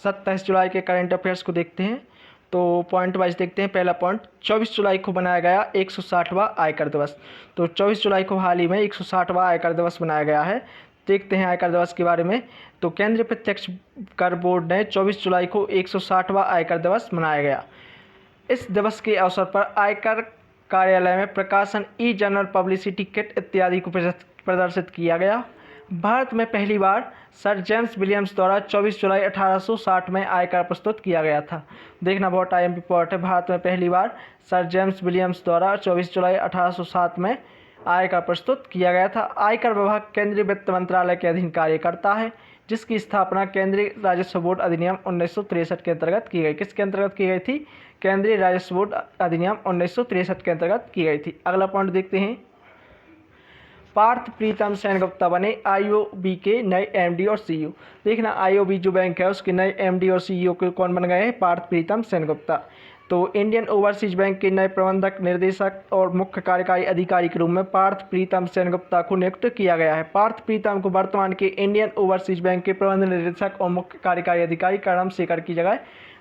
27 जुलाई के current affairs को देखते हैं। तो पॉइंट वाइज देखते हैं। पहला पॉइंट, 24 जुलाई को बनाया गया 160वां आयकर दिवस। तो 24 जुलाई को हाल ही में 160वां आयकर दिवस बनाया गया है। देखते हैं आयकर दिवस के बारे में। तो केंद्रीय प्रत्यक्ष कर बोर्ड ने 24 जुलाई को 160वां आयकर दिवस मनाया गया। इस दिवस के अवसर पर आयकर कार्यालय में प्रकाशन, ई जर्नल, पब्लिसिटी किट इत्यादि को प्रदर्शित किया गया। भारत में पहली बार सर जेम्स विलियम्स द्वारा 24 जुलाई 1860 में आयकर प्रस्तुत किया गया था। देखना बहुत IMP पॉइंट है। भारत में पहली बार सर जेम्स विलियम्स द्वारा 24 जुलाई 1860 में आयकर प्रस्तुत किया गया था। आयकर विभाग केंद्रीय वित्त मंत्रालय के अधीन कार्य करता है, जिसकी स्थापना केंद्रीय राजस्व बोर्ड अधिनियम 1963 के अंतर्गत की गई। किसके अंतर्गत की गई थी? केंद्रीय राजस्व बोर्ड अधिनियम 1963 के अंतर्गत की गई थी। अगला पॉइंट देखते हैं। पार्थ प्रीतम सेनगुप्ता बने IOB के नए MD और CEO। देखना IOB जो बैंक है उसके नए MD और CEO के कौन बन गए हैं? पार्थ प्रीतम सेनगुप्ता। तो इंडियन ओवरसीज बैंक के नए प्रबंधक, निर्देशक और मुख्य कार्यकारी अधिकारी के रूप में पार्थ प्रीतम सेनगुप्ता को नियुक्त किया गया है। पार्थ प्रीतम को वर्तमान के इंडियन ओवरसीज बैंक के प्रबंध निर्देशक और मुख्य कार्यकारी अधिकारी कर्णम शेखर की जगह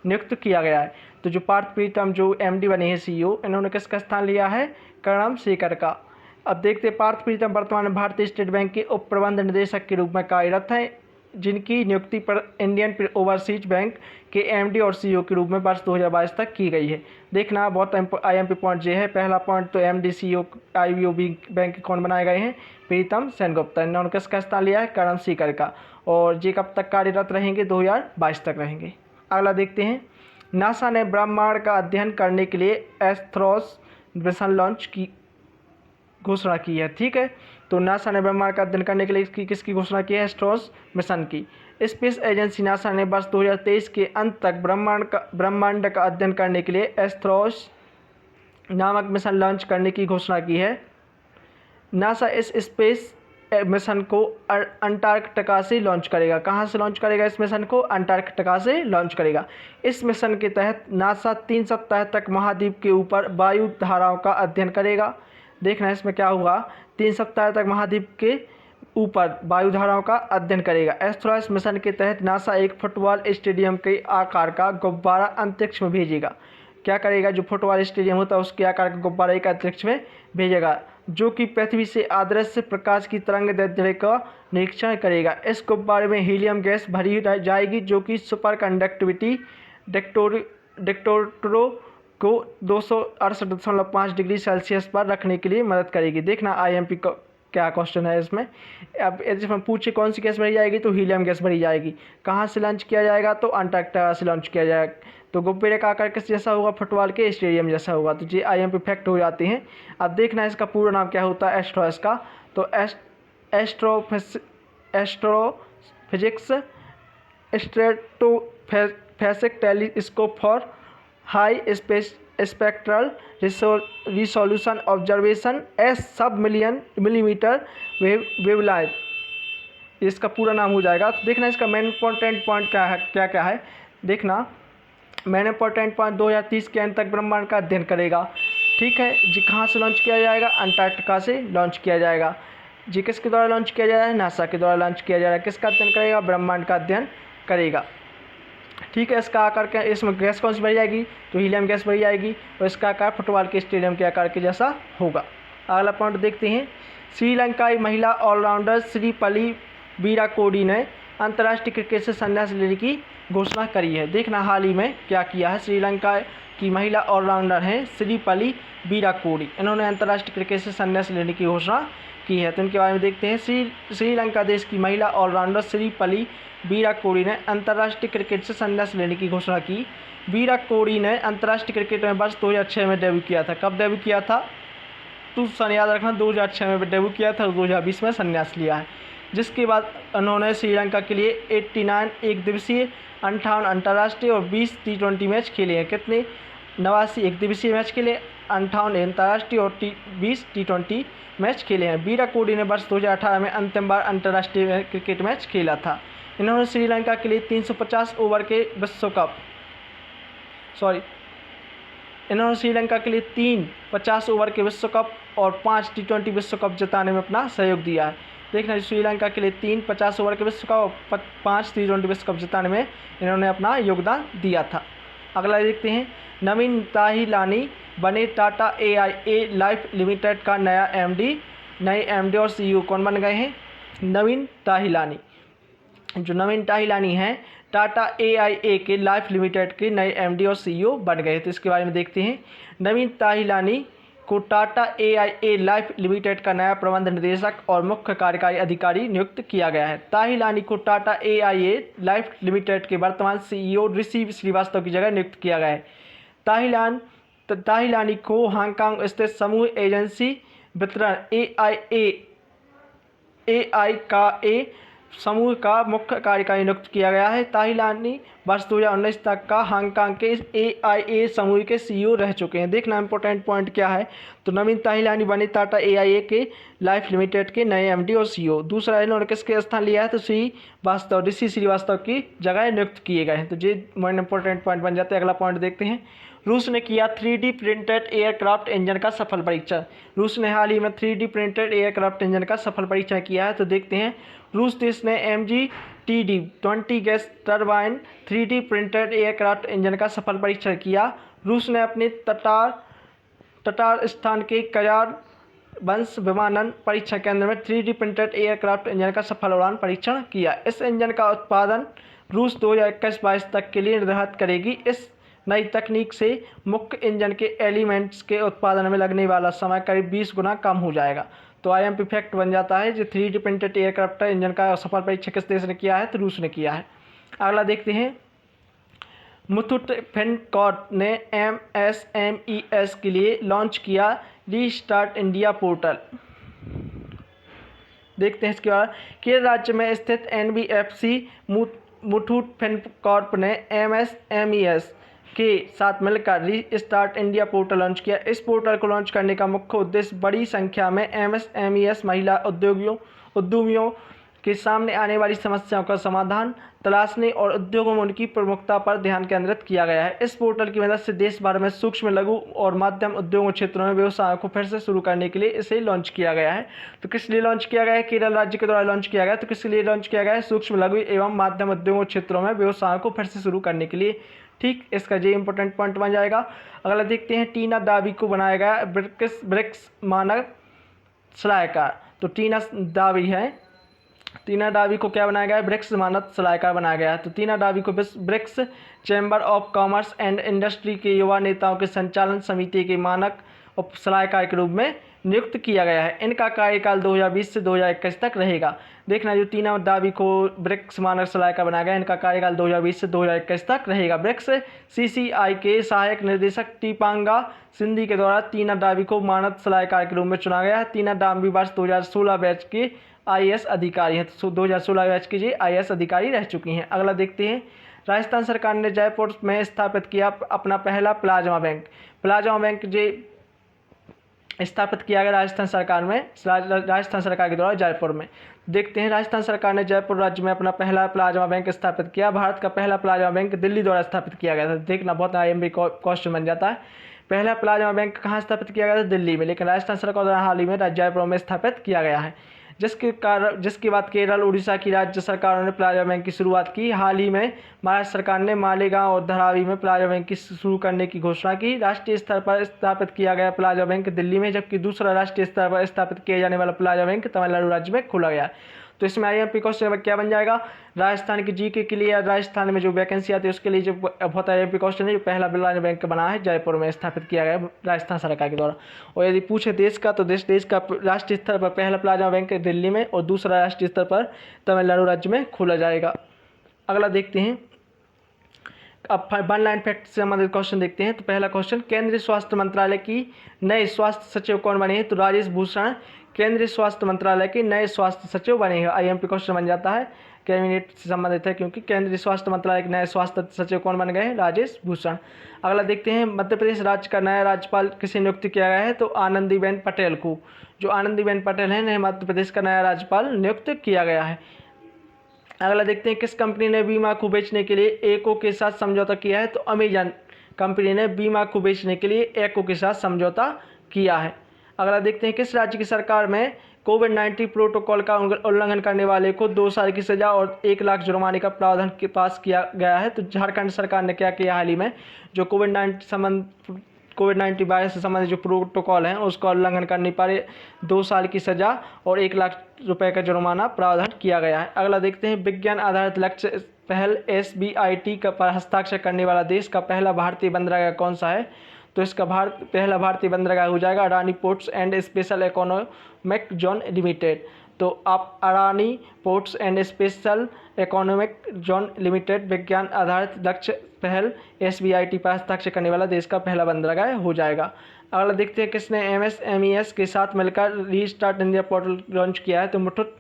नियुक्त किया गया है। तो जो पार्थ प्रीतम जो MD बने हैं CEO, इन्होंने किसका स्थान लिया है? कर्णम शेखर का। अब देखते हैं पार्थ प्रीतम वर्तमान में भारतीय स्टेट बैंक के उप प्रबंध निदेशक के रूप में कार्यरत हैं, जिनकी नियुक्ति पर इंडियन ओवरसीज बैंक के MD और CEO के रूप में वर्ष 2022 तक की गई है। देखना बहुत IMP पॉइंट ये है। पहला पॉइंट तो MD CEO IOB बैंक के कौन बनाए गए हैं? प्रीतम सेनगुप्ता। इन्होंने किसका स्थान लिया है? कर्णम शेखर का। और ये कब तक कार्यरत रहेंगे? 2022 तक रहेंगे। अगला देखते हैं। नासा ने ब्रह्मांड का अध्ययन करने के लिए एस्ट्रोस मिशन लॉन्च की घोषणा की है। ठीक है, तो नासा ने ब्रह्मांड का अध्ययन करने के लिए किसकी घोषणा की है? एस्ट्रोस मिशन की। स्पेस एजेंसी नासा ने वर्ष 2023 के अंत तक ब्रह्मांड का अध्ययन करने के लिए एस्ट्रोस नामक मिशन लॉन्च करने की घोषणा की है। नासा इस स्पेस मिशन को अंटार्कटिका से लॉन्च करेगा। कहाँ से लॉन्च करेगा इस मिशन को? अंटार्कटिका से लॉन्च करेगा। इस मिशन के तहत नासा 3 सप्ताह तक महाद्वीप के ऊपर वायु धाराओं का अध्ययन करेगा। देखना इसमें क्या हुआ? 3 सप्ताह तक महाद्वीप के ऊपर वायु धाराओं का अध्ययन करेगा। एस्ट्रोस मिशन के तहत नासा एक फुटबॉल स्टेडियम के आकार का गुब्बारा अंतरिक्ष में भेजेगा। क्या करेगा? जो फुटबॉल स्टेडियम होता है उसके आकार का गुब्बारा एक अंतरिक्ष में भेजेगा, जो कि पृथ्वी से अदृश्य प्रकाश की तरंग दैर्ध्य का निरीक्षण करेगा। इस गुब्बारे में हीलियम गैस भरी जाएगी, जो कि सुपर कंडक्टिविटी डिटेक्टरों को 268.5 डिग्री सेल्सियस पर रखने के लिए मदद करेगी। देखना IMP का क्या क्वेश्चन है इसमें। अब इसमें पूछे कौन सी गैस भरी जाएगी, तो हीलियम गैस भरी जाएगी। कहाँ से लॉन्च किया जाएगा? तो अंटार्कटिका से लॉन्च किया जाएगा। तो गुब्बारे का आकार किस जैसा होगा? फुटबॉल के स्टेडियम जैसा होगा। तो ये IMP फैक्ट हो जाते हैं। अब देखना इसका पूरा नाम क्या होता है एस्ट्रोस का। तो astrophysics stratospheric telescope for high spectral resolution observations submillimetre wavelength, इसका पूरा नाम हो जाएगा। तो देखना इसका मेन इंपॉर्टेंट पॉइंट क्या है। देखना मेन इंपॉर्टेंट पॉइंट 2030 के अंत तक ब्रह्मांड का अध्ययन करेगा। ठीक है जी। कहाँ से लॉन्च किया जाएगा? अंटार्कटिका से लॉन्च किया जाएगा। जी किसके द्वारा लॉन्च किया जा रहा है? नासा के द्वारा लॉन्च किया जा रहा है। किसका अध्ययन करेगा? ब्रह्मांड का अध्ययन करेगा। ठीक है, इसका आकार क्या? इसमें गैस कौन सी भरी जाएगी? तो हीलियम गैस भरी जाएगी और इसका आकार फुटबॉल के स्टेडियम के आकार के जैसा होगा। अगला पॉइंट देखते हैं। श्रीलंकाई महिला ऑलराउंडर श्रीपली वीराकोडी ने अंतर्राष्ट्रीय क्रिकेट से संन्यास लेने की घोषणा करी है। देखना हाल ही में क्या किया है। श्रीलंका की महिला ऑलराउंडर हैं श्रीपली वीराकोडी, इन्होंने अंतर्राष्ट्रीय क्रिकेट से संन्यास लेने की घोषणा की है। तो इनके बारे में देखते हैं। श्रीलंका देश की महिला ऑलराउंडर श्रीपली वीराकोडी ने अंतर्राष्ट्रीय क्रिकेट से संन्यास लेने की घोषणा की। वीराकोडी ने अंतर्राष्ट्रीय क्रिकेट में वर्ष 2006 में डेब्यू किया था। कब डेब्यू किया था? तो सन याद रखना, 2006 में डेब्यू किया था और 2020 में संन्यास लिया है। जिसके बाद उन्होंने श्रीलंका के लिए 89 एक दिवसीय, 58 अंतर्राष्ट्रीय और 20 T20 मैच खेले हैं। कितने? 89 एक दिवसीय मैच खेले, 58 अंतर्राष्ट्रीय और 20 T20 मैच खेले हैं। वीराकोडी ने वर्ष 2018 में अंतिम बार अंतर्राष्ट्रीय क्रिकेट मैच खेला था। इन्होंने श्रीलंका के लिए 350 ओवर के विश्व कप इन्होंने श्रीलंका के लिए 50 ओवर के विश्व कप और 5 T20 विश्व कप जिताने में अपना सहयोग दिया है। देखना श्रीलंका के लिए 3 50 ओवर के विश्व कप और 5 T20 विश्व कप जिताने में इन्होंने अपना योगदान दिया था। अगला देखते हैं, नवीन ताहिलानी बने टाटा AIA लाइफ लिमिटेड का नया MD। नए MD और CEO कौन बन गए हैं? नवीन ताहिलानी। जो नवीन ताहिलानी हैं टाटा AIA के लाइफ लिमिटेड के नए MD और CEO बन गए। तो इसके बारे में देखते हैं, नवीन ताहिलानी को टाटा AIA लाइफ लिमिटेड का नया प्रबंध निदेशक और मुख्य कार्यकारी अधिकारी नियुक्त किया गया है। ताहिलानी को टाटा AIA लाइफ लिमिटेड के वर्तमान CEO ऋषि श्रीवास्तव की जगह नियुक्त किया गया है। ताहिलानी को हांगकांग स्थित समूह एजेंसी वितरण AIA समूह का मुख्य कार्यकारी नियुक्त किया गया है। ताहिलानी वर्ष 2019 तक का हांगकांग के AIA समूह के CEO रह चुके हैं। देखना इंपॉर्टेंट पॉइंट क्या है, तो नवीन ताहिलानी बने टाटा AIA के लाइफ लिमिटेड के नए MD और CEO। दूसरा, इन्होंने किसके स्थान लिया है? तो ऋषि श्रीवास्तव की जगह नियुक्त किए गए हैं। तो ये वन इंपॉर्टेंट पॉइंट बन जाते हैं। अगला पॉइंट देखते हैं, रूस ने किया 3D प्रिंटेड एयरक्राफ्ट इंजन का सफल परीक्षण। रूस ने हाल ही में 3D प्रिंटेड एयरक्राफ्ट इंजन का सफल परीक्षण किया है। तो देखते हैं, रूस देश ने MG-TD-20 gas turbine 3D printed aircraft engine का सफल परीक्षण किया। रूस ने अपने तटारस्तान के कयार वंश विमानन परीक्षण केंद्र में 3D प्रिंटेड एयरक्राफ्ट इंजन का सफल उड़ान परीक्षण किया। इस इंजन का उत्पादन रूस 2021-22 तक के लिए निर्धारित करेगी। इस नई तकनीक से मुख्य इंजन के एलिमेंट्स के उत्पादन में लगने वाला समय करीब 20 गुना कम हो जाएगा। तो IMP फैक्ट बन जाता है, जो 3D प्रिंटेड एयरक्राफ्ट इंजन का सफल परीक्षण किस देश ने किया है? तो रूस ने किया है। अगला देखते हैं, मुथूट फिनकॉर्प ने MSMES के लिए लॉन्च किया रीस्टार्ट इंडिया पोर्टल। देखते हैं इसके बाद, केरल राज्य में स्थित NBFC मुथूट फिनकॉर्प ने MSMES के साथ मिलकर रीस्टार्ट इंडिया पोर्टल लॉन्च किया। इस पोर्टल को लॉन्च करने का मुख्य उद्देश्य बड़ी संख्या में MSMES महिला उद्यमियों के सामने आने वाली समस्याओं का समाधान तलाशने और उद्योगों में उनकी प्रमुखता पर ध्यान केंद्रित किया गया है। इस पोर्टल की मदद से देश भर में सूक्ष्म, लघु और मध्यम उद्योगों क्षेत्रों में व्यवसायों को फिर से शुरू करने के लिए इसे लॉन्च किया गया है। तो किस लिए लॉन्च किया गया है? केरल राज्य के द्वारा लॉन्च किया गया है। तो किस लिए लॉन्च किया गया है? सूक्ष्म, लघु एवं मध्यम उद्योगों क्षेत्रों में व्यवसायों को फिर से शुरू करने के लिए। ठीक, इसका ये इंपॉर्टेंट पॉइंट बन जाएगा। अगला देखते हैं, टीना दावी को बनाया गया ब्रिक्स मानक सलाहकार। तो टीना दावी को क्या बनाया गया है? ब्रिक्स मानक सलाहकार बनाया गया है। तो टीना दावी को BRICS chamber of commerce and industry के युवा नेताओं के संचालन समिति के मानक उप सलाहकार के रूप में नियुक्त किया गया है। इनका कार्यकाल 2020 से 2021 तक रहेगा। देखना, जो टीना दावी को ब्रिक्स मानक सलाहकार बनाया गया, इनका कार्यकाल 2020 से 2021 तक रहेगा। ब्रिक्स CCI के सहायक निदेशक टीपांगा सिंधी के द्वारा टीना दावी को मानक सलाहकार के रूप में चुना गया है। टीना दावी वर्ष 2016 बैच के IAS अधिकारी हैं। तो 2016 बैच के ये IAS अधिकारी रह चुकी हैं। अगला देखते हैं, राजस्थान सरकार ने जयपुर में स्थापित किया अपना पहला प्लाज्मा बैंक। प्लाज्मा बैंक जे स्थापित किया गया राजस्थान सरकार के द्वारा जयपुर में। देखते हैं, राजस्थान सरकार ने जयपुर राज्य में अपना पहला प्लाज्मा बैंक स्थापित किया। भारत का पहला प्लाज्मा बैंक दिल्ली द्वारा स्थापित किया गया था। देखना, बहुत IMP क्वेश्चन बन जाता है। पहला प्लाज्मा बैंक कहाँ स्थापित किया गया था? दिल्ली में, लेकिन राजस्थान सरकार द्वारा हाल ही में जयपुर में स्थापित किया गया है। जिसके बाद केरल, उड़ीसा की राज्य सरकारों ने प्लाज्मा बैंक की शुरुआत की। हाल ही में महाराष्ट्र सरकार ने मालेगांव और धारावी में प्लाज्मा बैंक की शुरू करने की घोषणा की। राष्ट्रीय स्तर पर स्थापित किया गया प्लाज्मा बैंक दिल्ली में, जबकि दूसरा राष्ट्रीय स्तर पर स्थापित किया जाने वाला प्लाज्मा बैंक तमिलनाडु राज्य में खोला गया। तो इसमें IMP क्वेश्चन क्या बन जाएगा? राजस्थान की GK के लिए, राजस्थान में जो वैकेंसी आती है उसके लिए जो बहुत IMP क्वेश्चन है, जो पहला प्लाज्मा बैंक बना है जयपुर में स्थापित किया गया राजस्थान सरकार के द्वारा। और यदि पूछे देश का, तो देश का राष्ट्रीय स्तर पर पहला प्लाज्मा बैंक दिल्ली में और दूसरा राष्ट्रीय स्तर पर तमिलनाडु राज्य में खोला जाएगा। अगला देखते हैं, अब वन लाइन फैक्ट से संबंधित क्वेश्चन देखते हैं। तो पहला क्वेश्चन, केंद्रीय स्वास्थ्य मंत्रालय की नए स्वास्थ्य सचिव कौन बने हैं? तो राजेश भूषण केंद्रीय स्वास्थ्य मंत्रालय के नए स्वास्थ्य सचिव बने हैं। IMP क्वेश्चन बन जाता है, कैबिनेट से संबंधित है, क्योंकि केंद्रीय स्वास्थ्य मंत्रालय के नए स्वास्थ्य सचिव कौन बन गए हैं? राजेश भूषण। अगला देखते हैं, मध्य प्रदेश राज्य का नया राज्यपाल किसे नियुक्त किया गया है? तो आनंदीबेन पटेल को। जो आनंदीबेन पटेल है, मध्य प्रदेश का नया राज्यपाल नियुक्त किया गया है। अगला देखते हैं, किस कंपनी ने बीमा को बेचने के लिए एको के साथ समझौता किया है? तो अमेजन कंपनी ने बीमा को बेचने के लिए एको के साथ समझौता किया है। अगला देखते हैं, किस राज्य की सरकार में कोविड-19 प्रोटोकॉल का उल्लंघन करने वाले को 2 साल की सज़ा और 1 लाख जुर्माने का प्रावधान के पास किया गया है। तो झारखंड सरकार ने क्या किया हाल ही में, जो कोविड-19 वायरस से संबंधित जो प्रोटोकॉल हैं उसका उल्लंघन करने पर 2 साल की सज़ा और 1 लाख रुपए का जुर्माना प्रावधान किया गया है। अगला देखते हैं, विज्ञान आधारित लक्ष्य पहल SBIT का पर हस्ताक्षर करने वाला देश का पहला भारतीय बंदरगाह कौन सा है? तो इसका पहला भारतीय बंदरगाह हो जाएगा Adani ports and special economic zone limited. तो आप Adani ports and special economic zone limited विज्ञान आधारित लक्ष्य पहल SBIT पर हस्ताक्षर करने वाला देश का पहला बंदरगाह हो जाएगा। अगला देखते हैं, किसने MSMES के साथ मिलकर रीस्टार्ट इंडिया पोर्टल लॉन्च किया है? तो मुथूट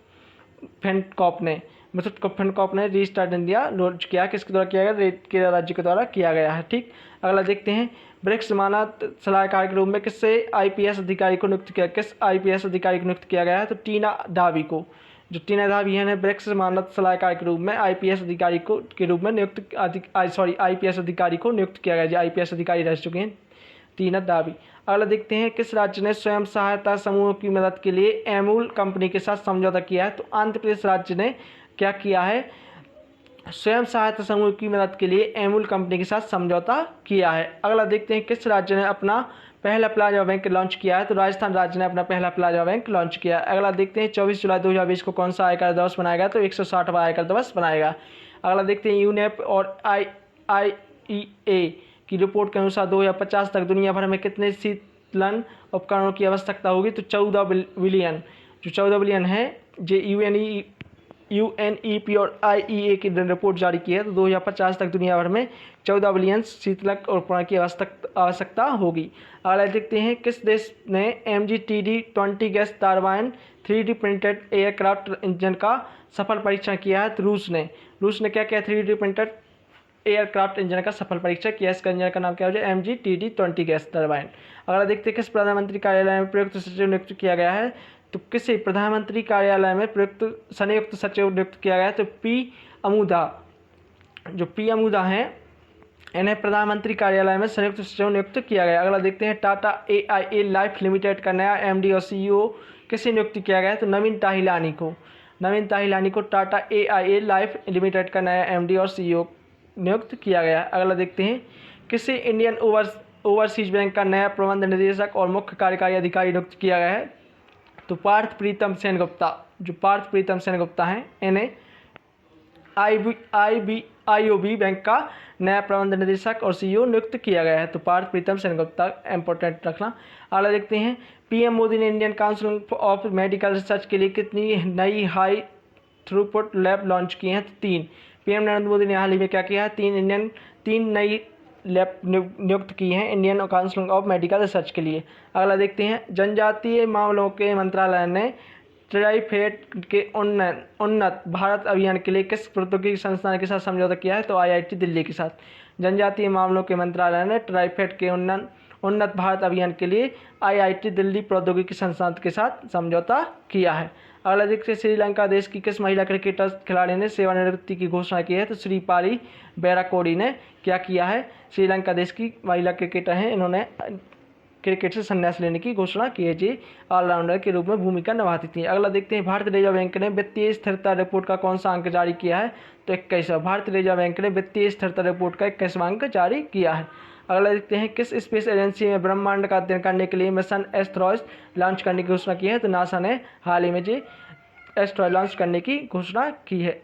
फिनकॉर्प ने रीस्टार्ट इंडिया लॉन्च किया। किसके द्वारा किया गया? केरल राज्य के द्वारा किया गया है। ठीक, अगला देखते हैं, ब्रिक्स मानव सलाहकार के रूप में किससे IPS अधिकारी को नियुक्त किया? किस IPS अधिकारी को नियुक्त किया गया है? तो टीना डावी को। जो टीना डावी है ब्रिक्स मानव सलाहकार के रूप में IPS अधिकारी को के रूप में IPS अधिकारी को नियुक्त किया गया। जो IPS अधिकारी रह चुके हैं टीना डावी। अगला देखते हैं, किस राज्य ने स्वयं सहायता समूहों की मदद के लिए एमूल कंपनी के साथ समझौता किया है? तो आंध्र प्रदेश राज्य ने क्या किया है? स्वयं सहायता समूह की मदद के लिए एमूल कंपनी के साथ समझौता किया है। अगला देखते हैं, किस राज्य ने अपना पहला प्लाजा बैंक लॉन्च किया है? तो राजस्थान राज्य ने अपना पहला प्लाजा बैंक लॉन्च किया है। अगला देखते हैं, 24 जुलाई 2020 को कौन सा आयकर दिवस बनाएगा? तो 160वां आयकर दिवस बनाएगा। अगला देखते हैं, यूनेप और IIEA की रिपोर्ट के अनुसार 2050 तक दुनिया भर में कितने शीतलन उपकरणों की आवश्यकता होगी? तो 14 बिलियन। जो 14 बिलियन है, जो UNEP और IEA की रिपोर्ट जारी की है। तो 2050 तक दुनिया भर में 14 बिलियन शीतलक उपकरण की आवश्यकता होगी। अगला देखते हैं, किस देश ने MGTD-20 gas turbine 3D printed aircraft engine का सफल परीक्षण किया है? तो रूस ने क्या किया? 3D प्रिंटेड एयरक्राफ्ट इंजन का सफल परीक्षण किया। इसका इंजन का नाम क्या हो जाए? MGTD-20 gas turbine. अगला देखते हैं, किस प्रधानमंत्री कार्यालय में प्रयुक्त सचिव नियुक्त किया गया है? तो किसी प्रधानमंत्री कार्यालय में प्रयुक्त संयुक्त सचिव नियुक्त किया गया है? तो P अमूदा। जो P अमूदा हैं, इन्हें प्रधानमंत्री कार्यालय में संयुक्त सचिव नियुक्त किया गया। अगला देखते हैं, टाटा AIA लाइफ लिमिटेड का नया MD और CEO किसे नियुक्त किया गया है? तो नवीन ताहिलानी को टाटा AIA लाइफ लिमिटेड का नया MD और CEO नियुक्त किया गया। अगला देखते हैं, किसी इंडियन ओवरसीज बैंक का नया प्रबंध निदेशक और मुख्य कार्यकारी अधिकारी नियुक्त किया गया है? तो पार्थ प्रीतम सेन गुप्ता हैं, इन्हें IOB बैंक का नया प्रबंध निदेशक और CEO नियुक्त किया गया है। तो पार्थ प्रीतम सेन गुप्ता इंपॉर्टेंट रखना। अगला देखते हैं, PM मोदी ने Indian council of medical research के लिए कितनी नई हाई थ्रूपुट लैब लॉन्च की हैं? तो 3। PM नरेंद्र मोदी ने हाल ही में क्या किया है? 3 नई लैब नियुक्त की हैं Indian council of medical research के लिए। अगला देखते हैं, जनजातीय मामलों के मंत्रालय ने ट्राइफेड के उन्नत भारत अभियान के लिए किस प्रौद्योगिकी संस्थान के साथ समझौता किया है? तो IIT दिल्ली के साथ। जनजातीय मामलों के मंत्रालय ने ट्राइफेड के उन्नत भारत अभियान के लिए IIT दिल्ली प्रौद्योगिकी संस्थान के साथ समझौता किया है। अगला देखते हैं, श्रीलंका देश की किस महिला क्रिकेटर खिलाड़ी ने सेवानिवृत्ति की घोषणा की है? तो श्रीपाली बेराकोडी ने क्या किया है? श्रीलंका देश की महिला क्रिकेटर हैं, इन्होंने क्रिकेट से संन्यास लेने की घोषणा की है। जी ऑलराउंडर के रूप में भूमिका निभाती थी। अगला देखते हैं, भारतीय रिजर्व बैंक ने वित्तीय स्थिरता रिपोर्ट का कौन सा अंक जारी किया है? तो 21वां। भारतीय रिजर्व बैंक ने वित्तीय स्थिरता रिपोर्ट का 21वां अंक जारी किया है। अगला देखते हैं, किस स्पेस एजेंसी में ब्रह्मांड का अध्ययन करने के लिए मिशन एस्ट्रॉयड लॉन्च करने की घोषणा की है? तो नासा ने हाल ही में जी एस्ट्रॉयड लॉन्च करने की घोषणा की है।